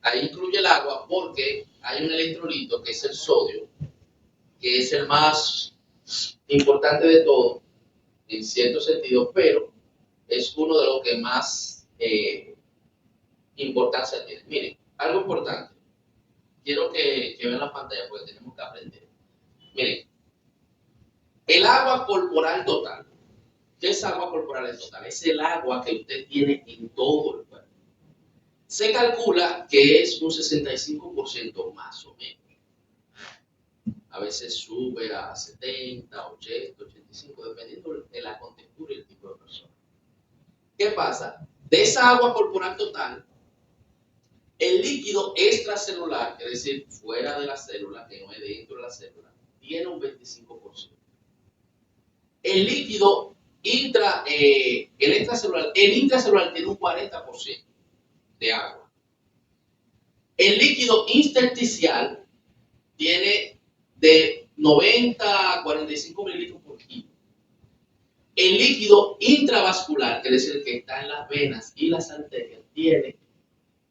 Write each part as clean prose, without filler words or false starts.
Ahí incluye el agua porque hay un electrolito que es el sodio, que es el más importante de todo, en cierto sentido, pero es uno de los que más importancia tiene. Miren, algo importante. Quiero que vean la pantalla porque tenemos que aprender. Miren, el agua corporal total. ¿Qué es agua corporal en total? Es el agua que usted tiene en todo el cuerpo. Se calcula que es un 65% más o menos. A veces sube a 70, 80, 85, dependiendo de la contextura y el tipo de persona. ¿Qué pasa? De esa agua corporal total, el líquido extracelular, es decir, fuera de la célula, que no es dentro de la célula, tiene un 25%. El líquido el intracelular tiene un 40% de agua. El líquido intersticial tiene de 90 a 45 mililitros por kilo. El líquido intravascular, que es decir, el que está en las venas y las arterias, tiene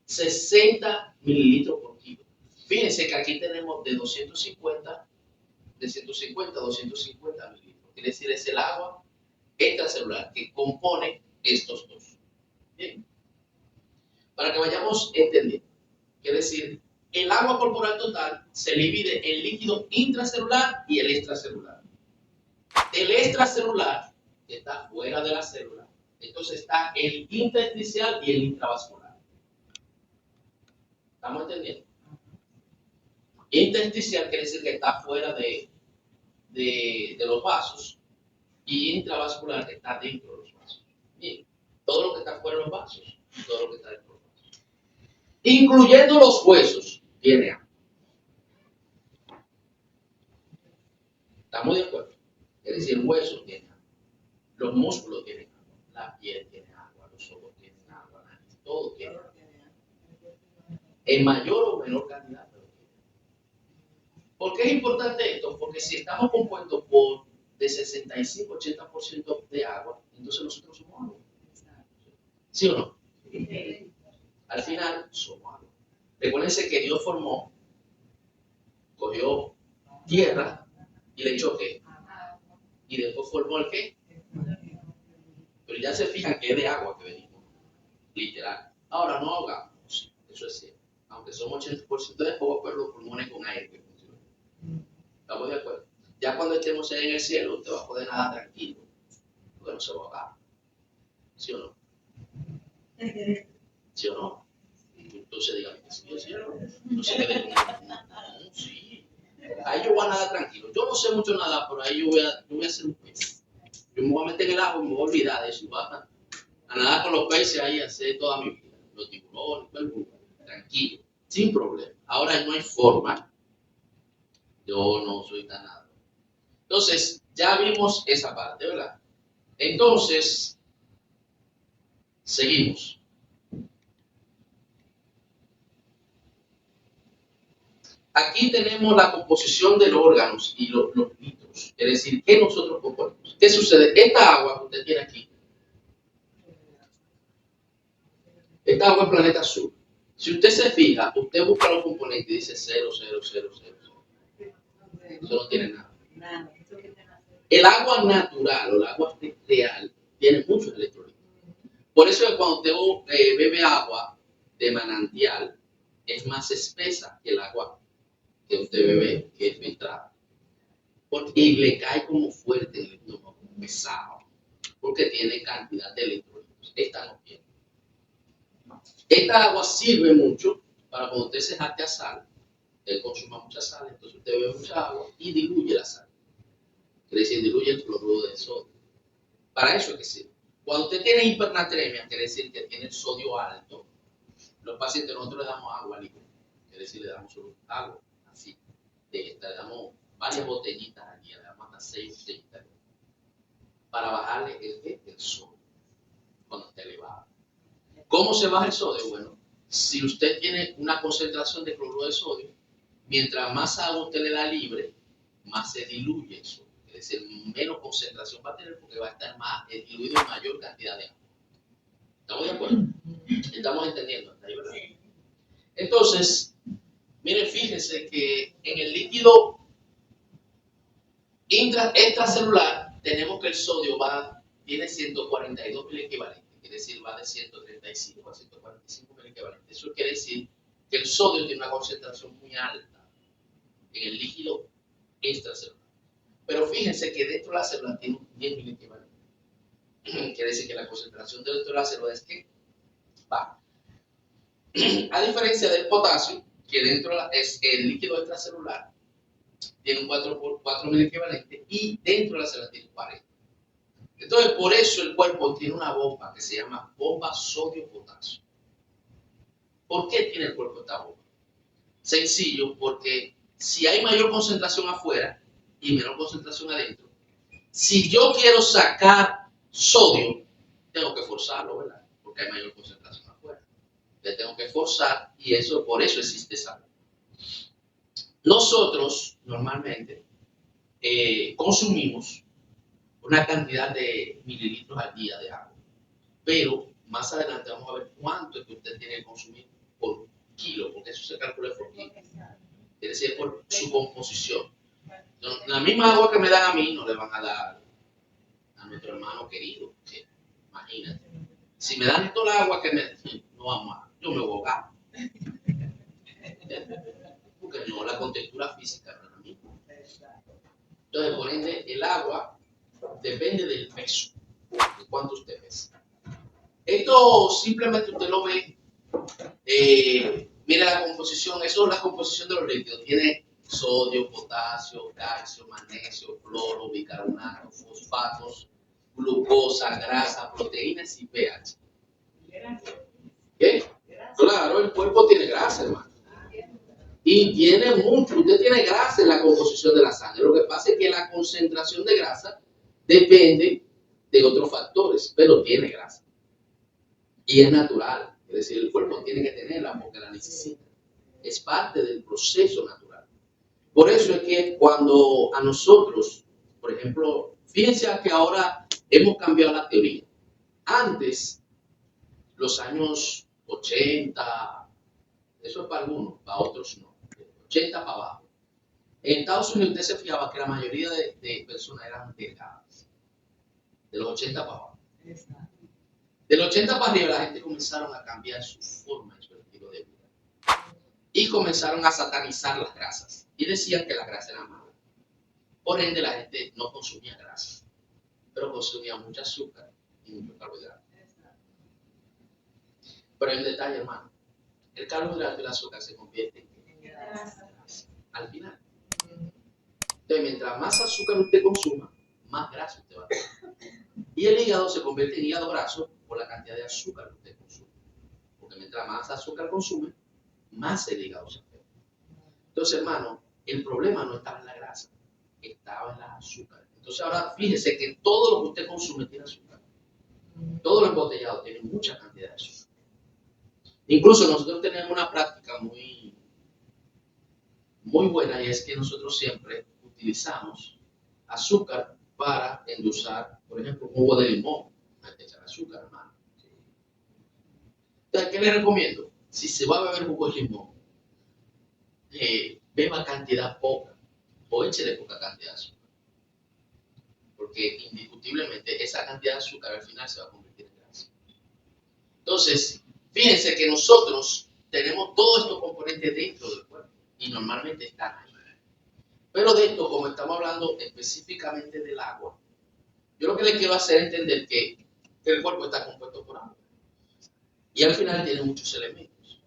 60 mililitros por kilo. Fíjense que aquí tenemos de 150 a 250 mililitros. Quiere decir, es el agua extracelular que compone estos dos. Bien. Para que vayamos entendiendo. Quiere decir, el agua corporal total se divide en líquido intracelular y el extracelular. El extracelular, que está fuera de la célula, entonces está el intersticial y el intravascular. ¿Estamos entendiendo? Intersticial quiere decir que está fuera de los vasos y intravascular que está dentro de los vasos. Bien, todo lo que está fuera de los vasos y todo lo que está dentro de los vasos. Incluyendo los huesos, tiene agua. ¿Estamos de acuerdo? Es decir, el hueso tiene agua, los músculos tienen agua, la piel tiene agua, los ojos tienen agua, la nariz, todo tiene agua. En mayor o menor cantidad. ¿Por qué es importante esto? Porque si estamos compuestos por de 65-80% de agua, entonces nosotros somos agua. ¿Sí o no? Sí. Al final somos agua. Recuérdense que Dios cogió tierra y le echó qué. Y después formó el qué. Pero ya se fijan que es de agua que venimos. Literal. Ahora no ahogamos. Sí, eso es cierto. Aunque somos 80% de agua, pero los pulmones con aire que funcionan. ¿Estamos de acuerdo? Ya cuando estemos en el cielo, usted va a poder nadar tranquilo. Porque no se va a ahogar. ¿Sí o no? ¿Sí o no? Entonces dígame que sí o sí o no. No se quede con no, sí. Ahí yo voy a nadar tranquilo. Yo no sé mucho nadar, pero ahí yo voy a hacer un pez. Yo me voy a meter en el agua y me voy a olvidar de eso. Voy a nadar con los peces ahí, a hacer toda mi vida. Los tiburones, todo el mundo. Tranquilo, sin problema. Ahora no hay forma. Yo no soy tan nada. Entonces, ya vimos esa parte, ¿verdad? Entonces, seguimos. Aquí tenemos la composición de los órganos y los litros. Es decir, ¿qué nosotros componemos? ¿Qué sucede? Esta agua que usted tiene aquí, esta agua es planeta azul. Si usted se fija, usted busca los componentes y dice 0, 0, 0, 0, 0. Eso no tiene nada. El agua natural o el agua real tiene muchos electrolitos. Por eso es que cuando usted bebe agua de manantial, es más espesa que el agua que usted bebe, que es filtrada. Y le cae como fuerte en el estómago, pesado, porque tiene cantidad de electrolitos. Esta no tiene. Esta agua sirve mucho para cuando usted se jacte a sal, usted consuma mucha sal, entonces usted bebe mucha agua y diluye la sal. Quiere decir, diluye el cloruro de sodio. Para eso es que sirve. Cuando usted tiene hipernatremia, quiere decir que tiene el sodio alto, los pacientes nosotros le damos agua libre. Quiere decir, le damos solo agua, así. Le damos varias botellitas aquí, le damos hasta 6 botellitas para bajarle el sodio cuando esté elevado. ¿Cómo se baja el sodio? Bueno, si usted tiene una concentración de cloruro de sodio, mientras más agua usted le da libre, más se diluye el sodio. Es decir, menos concentración va a tener porque va a estar más diluido en mayor cantidad de agua. ¿Estamos de acuerdo? ¿Estamos entendiendo hasta ahí, verdad? Entonces, miren, fíjense que en el líquido extracelular tenemos que el sodio tiene 142 mil equivalentes, quiere decir va de 135 a 145 mil equivalentes. Eso quiere decir que el sodio tiene una concentración muy alta en el líquido extracelular. Pero fíjense que dentro de la célula tiene 10 mil equivalentes. Quiere decir que la concentración dentro de la célula es que baja. A diferencia del potasio, que dentro es el líquido extracelular, tiene un 4 mil equivalente y dentro de la célula tiene 40. Entonces, por eso el cuerpo tiene una bomba que se llama bomba sodio-potasio. ¿Por qué tiene el cuerpo esta bomba? Sencillo, porque si hay mayor concentración afuera y menor concentración adentro, si yo quiero sacar sodio, tengo que forzarlo, ¿verdad? Porque hay mayor concentración afuera. Le tengo que forzar y eso, por eso existe esa bomba. Nosotros normalmente consumimos una cantidad de mililitros al día de agua, pero más adelante vamos a ver cuánto es que usted tiene que consumir por kilo, porque eso se calcula por kilo, es decir, por su composición. La misma agua que me dan a mí no le van a dar a nuestro hermano querido, ¿sí? Imagínate. Si me dan toda el agua que no vamos a, yo me voy a ahogar. Porque no, la contextura física no es la misma. Entonces, por ende, el agua depende del peso, de cuánto usted pesa. Esto simplemente usted lo ve, mira la composición, eso es la composición de los líquidos. Tiene sodio, potasio, calcio, magnesio, cloro, bicarbonato, fosfatos, glucosa, grasa, proteínas y pH. ¿Qué? Claro, el cuerpo tiene grasa, hermano. Y tiene mucho, usted tiene grasa en la composición de la sangre. Lo que pasa es que la concentración de grasa depende de otros factores, pero tiene grasa. Y es natural, es decir, el cuerpo tiene que tenerla porque la necesita. Es parte del proceso natural. Por eso es que cuando a nosotros, por ejemplo, fíjense que ahora hemos cambiado la teoría. Antes, los años 80, eso es para algunos, para otros no, 80 para abajo. En Estados Unidos usted se fijaba que la mayoría de personas eran delgadas, de los 80 para abajo. Del 80 para arriba la gente comenzaron a cambiar su forma y su estilo de vida. Y comenzaron a satanizar las grasas. Y decían que la grasa era mala. Por ende la gente no consumía grasa, pero consumía mucho azúcar y mucho carbohidrato. Pero hay un detalle, hermano. El carbohidrato y el azúcar se convierten en grasa al final. Entonces, mientras más azúcar usted consuma, más grasa usted va a tener. Y el hígado se convierte en hígado graso por la cantidad de azúcar que usted consume. Porque mientras más azúcar consume, más el hígado se afecta. Entonces, hermano, el problema no estaba en la grasa, estaba en las azúcares. Entonces, ahora fíjese que todo lo que usted consume tiene azúcar. Todo lo embotellado tiene mucha cantidad de azúcar. Incluso nosotros tenemos una práctica muy buena y es que nosotros siempre utilizamos azúcar para endulzar, por ejemplo, un jugo de limón. Hay que echar azúcar, hermano. Entonces, ¿qué le recomiendo? Si se va a beber jugo de limón, beba cantidad poca o échele poca cantidad de azúcar. Porque indiscutiblemente esa cantidad de azúcar al final se va a convertir en grasa. Entonces, fíjense que nosotros tenemos todos estos componentes dentro del cuerpo y normalmente están ahí. Pero de esto, como estamos hablando específicamente del agua, yo lo que les quiero hacer es entender que el cuerpo está compuesto por agua. Y al final tiene muchos elementos.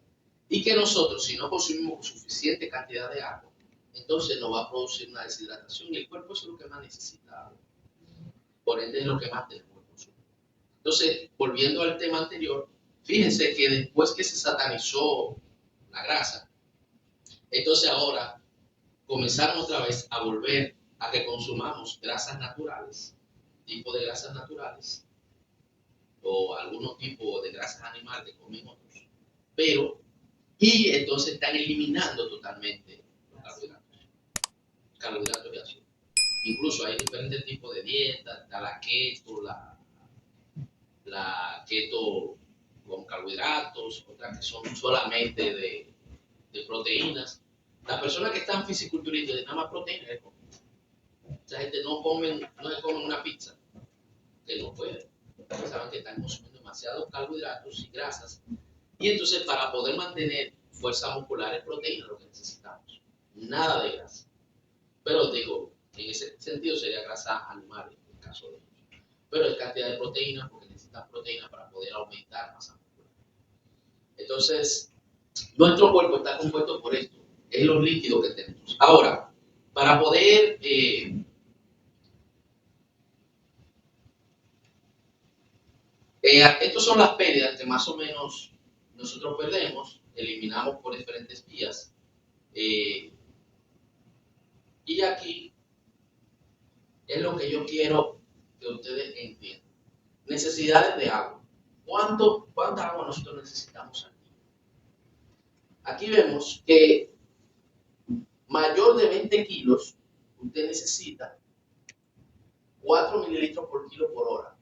Y que nosotros, si no consumimos suficiente cantidad de agua, entonces nos va a producir una deshidratación y el cuerpo es lo que más necesita agua. Por ende es lo que más tenemos que consumir. Entonces, volviendo al tema anterior, fíjense que después que se satanizó la grasa, entonces ahora comenzaron otra vez a volver a que consumamos grasas naturales, tipo de grasas naturales, o algunos tipos de grasas animales que comen otros, y entonces están eliminando totalmente los carbohidratos y azúcar. Incluso hay diferentes tipos de dietas, está la keto con carbohidratos, otras que son solamente de proteínas. Las personas que están fisiculturistas de nada más proteínas, esa gente no se comen una pizza, que no puede. Saben que están consumiendo demasiados carbohidratos y grasas. Y entonces para poder mantener fuerza muscular es proteína lo que necesitamos. Nada de grasa. Pero digo, en ese sentido sería grasa animal en el caso de ellos. Pero es cantidad de proteína porque necesitan proteína para poder aumentar masa muscular. Entonces, nuestro cuerpo está compuesto por esto. Es los líquidos que tenemos. Ahora, para poder estas son las pérdidas que más o menos nosotros perdemos, eliminamos por diferentes vías. Y aquí es lo que yo quiero que ustedes entiendan. Necesidades de agua. ¿Cuánta agua nosotros necesitamos al día? Aquí vemos que mayor de 20 kilos, usted necesita 4 mililitros por kilo por hora.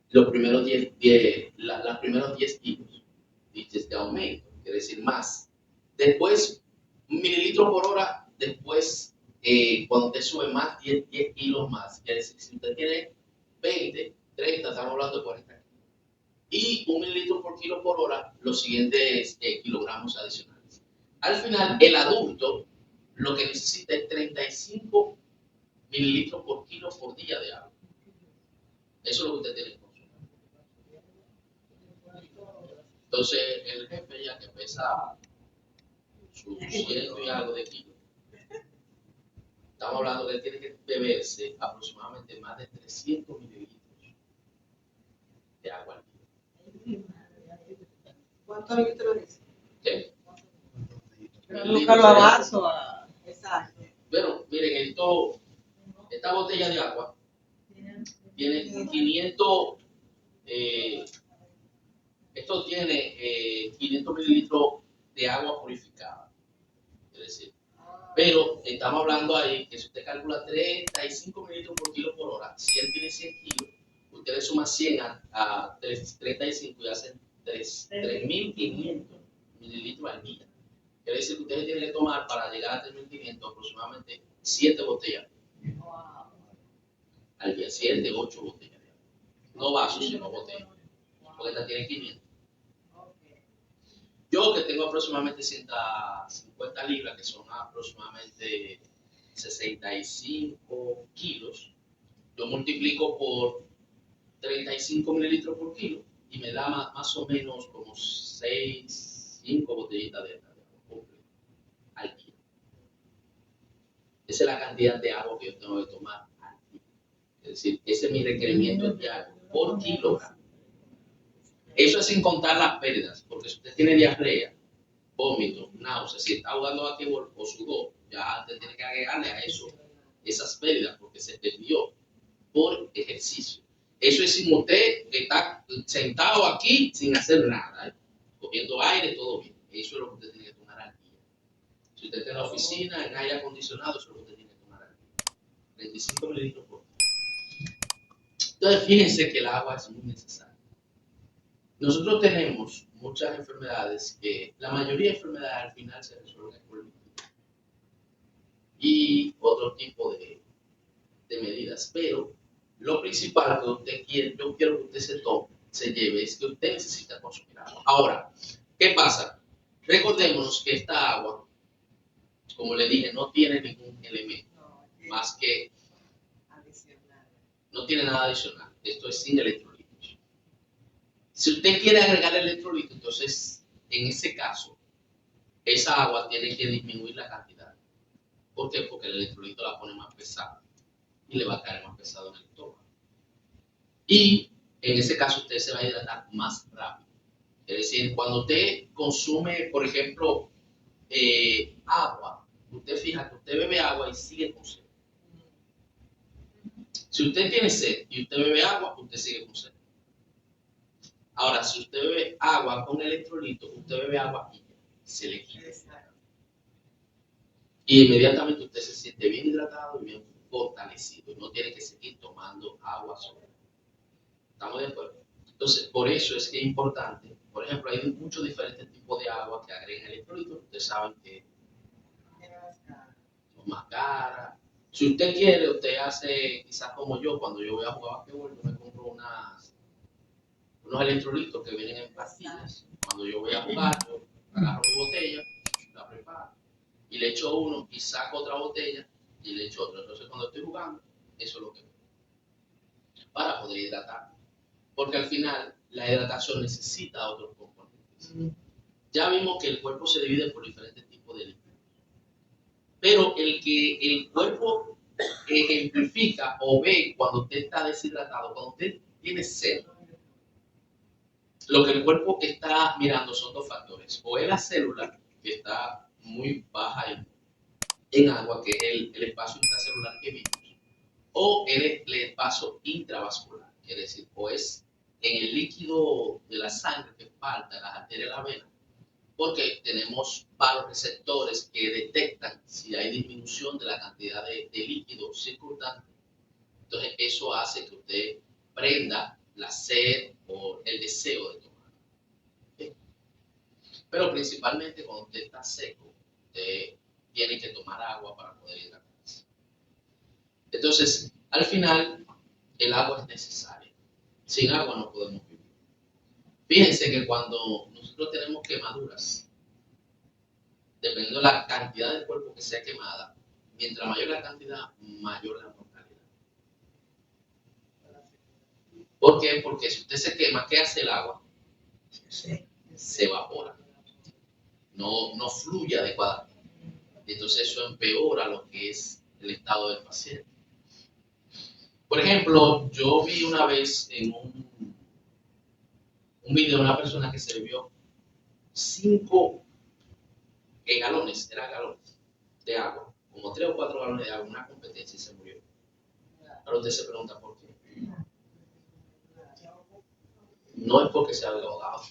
Los primeros 10 kilos de aumento, quiere decir más. Después, 1 mililitro por hora, después, cuando usted sube más, 10 kilos más. Quiere decir, si usted tiene 20, 30, estamos hablando de 40 kilos. Y 1 mililitro por kilo por hora, los siguientes kilogramos adicionales. Al final, el adulto lo que necesita es 35 mililitros por kilo por día de agua. Eso es lo que usted tiene que consumir. Entonces, el jefe ya que pesa sus 100 y algo de kilos, estamos hablando que él tiene que beberse aproximadamente más de 300 mililitros de agua al día. ¿Cuántos litros es? ¿Qué? Nunca lo avanzo a... Exacto. Bueno, miren, esta botella de agua tiene 500, esto tiene 500 mililitros de agua purificada. Es decir, pero estamos hablando ahí que si usted calcula 35 mililitros por kilo por hora, si él tiene 100 kilos, usted le suma 100 a 35 y hacen 3.500 mililitros al día. Quiere decir que usted tiene que tomar para llegar a 3.500 aproximadamente 7 botellas al día, 7, 8 botellas. No vasos, sino botellas. Porque esta tiene 500. Yo que tengo aproximadamente 150 libras, que son aproximadamente 65 kilos, yo multiplico por 35 mililitros por kilo y me da más o menos como 5 botellitas de agua al día. Esa es la cantidad de agua que yo tengo que tomar al día. Es decir, ese es mi requerimiento diario por kilogramo. Eso es sin contar las pérdidas, porque si usted tiene diarrea, vómito, náuseas, si está ahogando aquí o sudor, ya usted tiene que agregarle a eso esas pérdidas, porque se perdió por ejercicio. Eso es sin usted está sentado aquí sin hacer nada, cogiendo aire, todo bien. Eso es lo que usted tiene que tomar al día. Si usted está en la oficina, en aire acondicionado, eso es lo que usted tiene que tomar al día. 25 mililitros por día. Entonces, fíjense que el agua es muy necesaria. Nosotros tenemos muchas enfermedades que la mayoría de enfermedades al final se resuelven por el líquido y otro tipo de medidas, pero lo principal que usted quiere, yo quiero que usted se lleve es que usted necesita consumir agua. Ahora, ¿qué pasa? Recordémonos que esta agua, como le dije, no tiene ningún elemento más que no tiene nada adicional. Esto es sin electrolitos. Si usted quiere agregar electrolitos, entonces, en ese caso, esa agua tiene que disminuir la cantidad. ¿Por qué? Porque el electrolito la pone más pesada y le va a caer más pesado en el estómago. Y en ese caso, usted se va a hidratar más rápido. Es decir, cuando usted consume, por ejemplo, agua, usted fija que usted bebe agua y sigue con sed. Si usted tiene sed y usted bebe agua, usted sigue con sed. Ahora, si usted bebe agua con electrolito, usted bebe agua y se le quita. Y inmediatamente usted se siente bien hidratado y bien fortalecido. Y no tiene que seguir tomando agua sola. ¿Estamos de acuerdo? Entonces, por eso es que es importante. Por ejemplo, hay muchos diferentes tipos de agua que agregan electrolitos. Ustedes saben que son más caras. Si usted quiere, usted hace quizás como yo, cuando yo voy a jugar basquetbol, yo me compro unos electrolitos que vienen en pastillas. Cuando yo voy a jugar, yo agarro mi botella, la preparo y le echo uno y saco otra botella y le echo otro. Entonces, cuando estoy jugando, eso es lo que para poder hidratar. Porque al final, la hidratación necesita otros componentes. Ya vimos que el cuerpo se divide por diferentes tipos de líquidos. Pero el que el cuerpo ejemplifica o ve cuando usted está deshidratado, cuando usted tiene sed, lo que el cuerpo está mirando son dos factores. O es la célula, que está muy baja en agua, que es el espacio intracelular que vimos, o el espacio intravascular, quiere decir, o es en el líquido de la sangre que falta, las arterias de la vena, porque tenemos varios receptores que detectan si hay disminución de la cantidad de líquido circundante. Entonces, eso hace que usted prenda la sed o el deseo de tomar. ¿Sí? Pero principalmente cuando usted está seco, usted tiene que tomar agua para poder hidratarse. Entonces, al final, el agua es necesaria. Sin agua no podemos vivir. Fíjense que cuando nosotros tenemos quemaduras, dependiendo de la cantidad del cuerpo que sea quemada, mientras mayor la cantidad, mayor la mortalidad. ¿Por qué? Porque si usted se quema, ¿qué hace el agua? Se evapora. No fluye adecuadamente. Entonces eso empeora lo que es el estado del paciente. Por ejemplo, yo vi una vez en un video de una persona que se bebió 5 galones, eran galones de agua, como 3 o 4 galones de agua, una competencia y se murió. Ahora usted se pregunta por qué. No es porque se haya ahogado.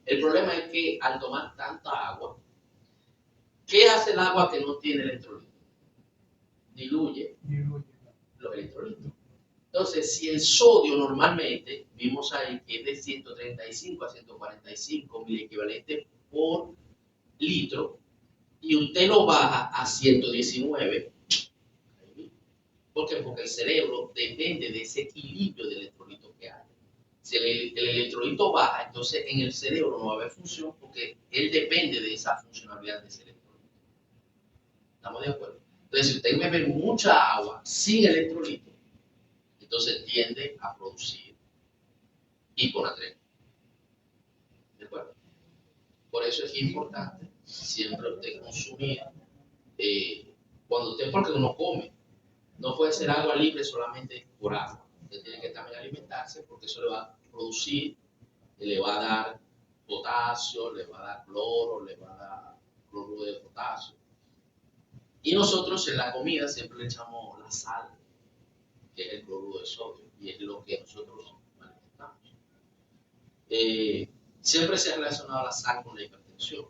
El problema es que al tomar tanta agua, ¿qué hace el agua que no tiene electrolitos? Diluye los electrolitos. Entonces, si el sodio normalmente, vimos ahí que es de 135 a 145 mil equivalentes por litro, y usted lo baja a 119, ¿por qué? Porque el cerebro depende de ese equilibrio de electrolitos que hay. Si el electrolito baja, entonces en el cerebro no va a haber función porque él depende de esa funcionalidad de ese electrolito. ¿Estamos de acuerdo? Entonces, si usted bebe mucha agua sin electrolito, entonces tiende a producir hiponatremia. ¿De acuerdo? Por eso es importante siempre usted consumir, cuando usted, porque uno come, no puede ser agua libre solamente por agua. Usted tiene que también alimentarse porque eso le va a producir, le va a dar potasio, le va a dar cloro, le va a dar cloruro de potasio. Y nosotros en la comida siempre le echamos la sal, que es el cloruro de sodio, y es lo que nosotros manifestamos. Siempre se ha relacionado la sal con la hipertensión.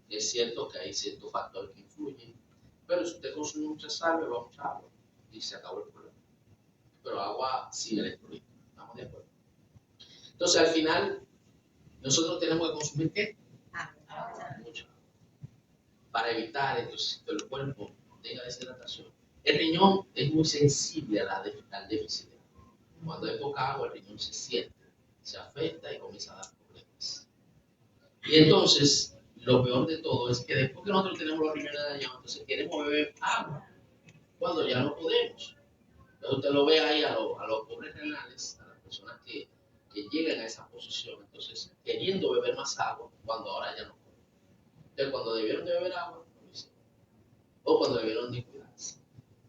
Es cierto que hay ciertos factores que influyen, pero si usted consume mucha sal, beba mucha agua y se acabó el problema. Pero agua sin electrolito, ¿estamos de acuerdo? Entonces, al final, nosotros tenemos que consumir ¿qué? Mucha agua. Para evitar entonces, que el cuerpo tenga deshidratación. El riñón es muy sensible al déficit de agua. Cuando hay poca agua, el riñón se siente, se afecta y comienza a dar problemas. Y entonces, lo peor de todo es que después que nosotros tenemos los riñones dañados, entonces queremos beber agua, cuando ya no podemos. Entonces usted lo ve ahí a los pobres renales, a las personas que llegan a esa posición, entonces queriendo beber más agua, cuando ahora ya no pueden. Entonces cuando debieron de beber agua, no lo hicieron. O cuando debieron de cuidarse.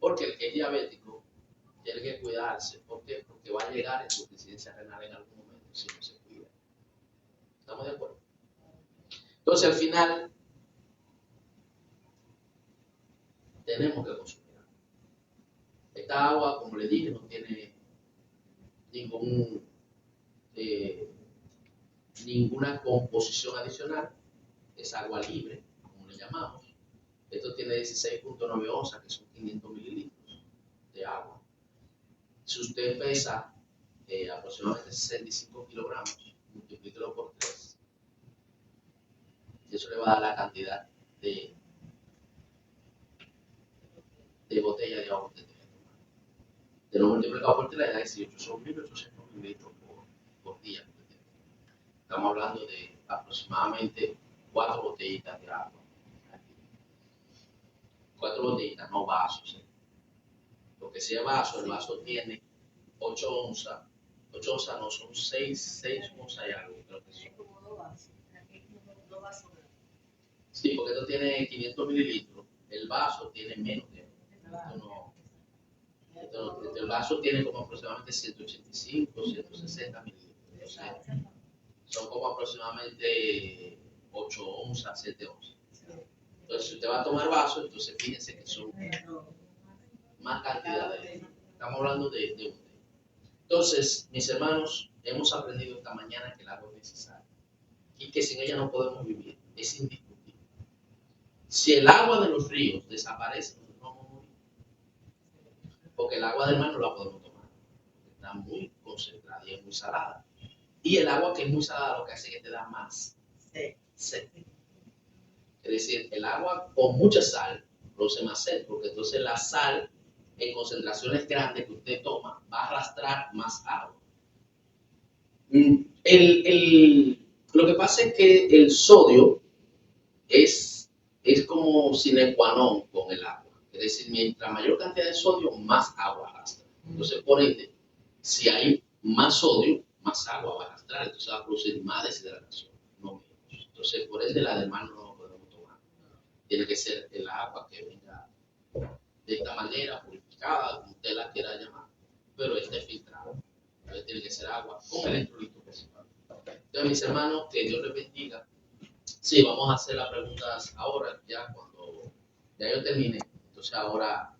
Porque el que es diabético tiene que cuidarse. ¿Por qué? Porque va a llegar en su insuficiencia renal en algún momento si no se cuida. ¿Estamos de acuerdo? Entonces al final tenemos que consumir agua. Esta agua, como le dije, no tiene ninguna composición adicional, es agua libre, como le llamamos. Esto tiene 16.9 onzas, que son 500 mililitros de agua. Si usted pesa aproximadamente 65 kilogramos, multiplíquelo por 3. Y eso le va a dar la cantidad de botella de agua que usted tiene que tomar. De lo multiplicado por 3 le da 18, son 1800 mililitros por día. Estamos hablando de aproximadamente 4 botellitas de agua. 4 botellitas, no vasos. Porque si es vaso, el vaso tiene 8 onzas. 8 onzas no, son 6 onzas y algo, creo que son. Es como 2 vasos. Aquí es como 2 vasos. Sí, porque esto tiene 500 mililitros. El vaso tiene menos de eso. El vaso tiene como aproximadamente 185, 160 mililitros. Entonces, son como aproximadamente 8 onzas, 7 onzas. Entonces, si usted va a tomar vaso, entonces fíjense que son más cantidad de. Estamos hablando de un té. Entonces, mis hermanos, hemos aprendido esta mañana que el agua es necesaria y que sin ella no podemos vivir. Es indiscutible. Si el agua de los ríos desaparece, nosotros vamos a morir. Porque el agua del mar no la podemos tomar. Está muy concentrada y es muy salada. Y el agua que es muy salada lo que hace es que te da más sed. Es decir, el agua con mucha sal produce más sed, porque entonces la sal en concentraciones grandes que usted toma va a arrastrar más agua. Lo que pasa es que el sodio es como sine qua non con el agua. Es decir, mientras mayor cantidad de sodio, más agua arrastra. Entonces, por ende, si hay más sodio, más agua va a arrastrar, entonces va a producir más deshidratación, no menos. Entonces, por ende, la del mar no lo podemos tomar. Tiene que ser el agua que venga de esta manera, purificada, como usted la quiera llamar, pero esté filtrada. Entonces, tiene que ser agua con electrolito principal. Entonces, mis hermanos, que Dios les bendiga. Sí, vamos a hacer las preguntas ahora, ya cuando ya yo termine. Entonces, ahora